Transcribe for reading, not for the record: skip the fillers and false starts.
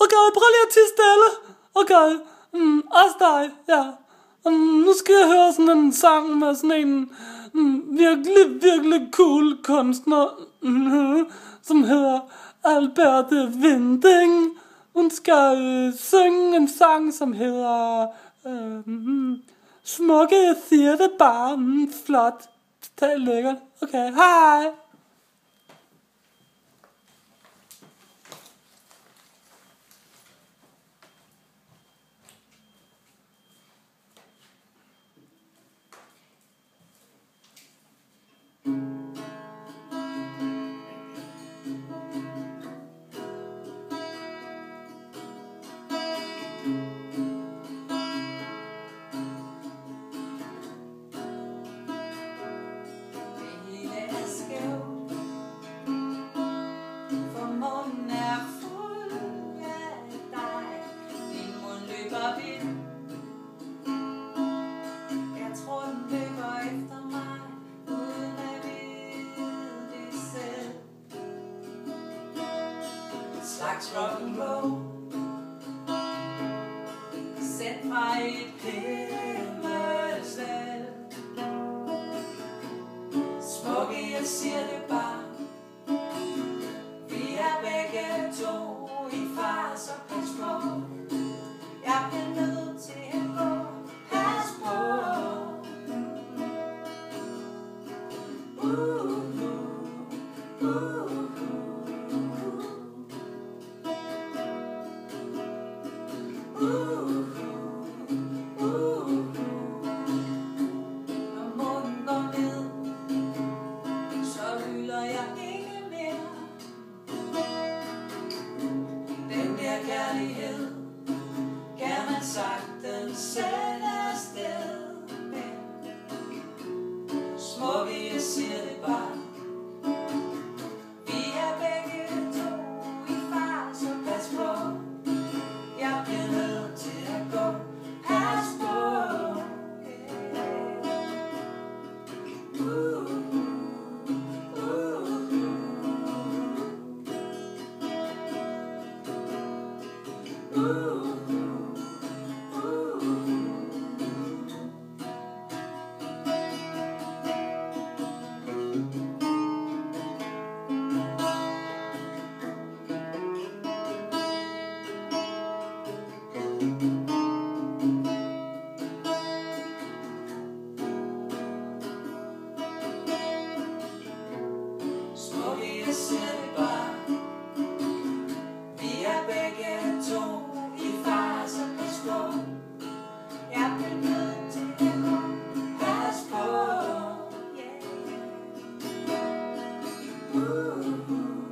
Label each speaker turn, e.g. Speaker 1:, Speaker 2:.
Speaker 1: Okay, prøv lige at tie stille. Okay, også dig, ja. Nu skal jeg høre sådan en sang med sådan en virkelig cool kunstner, som hedder Alberte Winding. Hun skal synge en sang, som hedder Smukke, jeg siger det bare. Flot. Det er lækkert. Okay, hej.
Speaker 2: Jeg tror den løber efter mig, uden at vide det selv. En slags rock'n'roll, sendt fra et himmelsvælv. Smukke, jeg siger det bare, vi er begge to i far, så pas på. Jeg bliver nødt til at gå, pas på. Når månen går ned, så hylder jeg ikke mere. Den der kærlighed kan man sagtens sende afsted med. Smukke, jeg siger det bare, vi er begge to i far, så pas på. Jeg bliver nødt til at gå, pas på. Smukke, jeg siger det bare, vi er begge to i far, så pas på. Jeg bliver nødt til at gå, pas på. Yeah.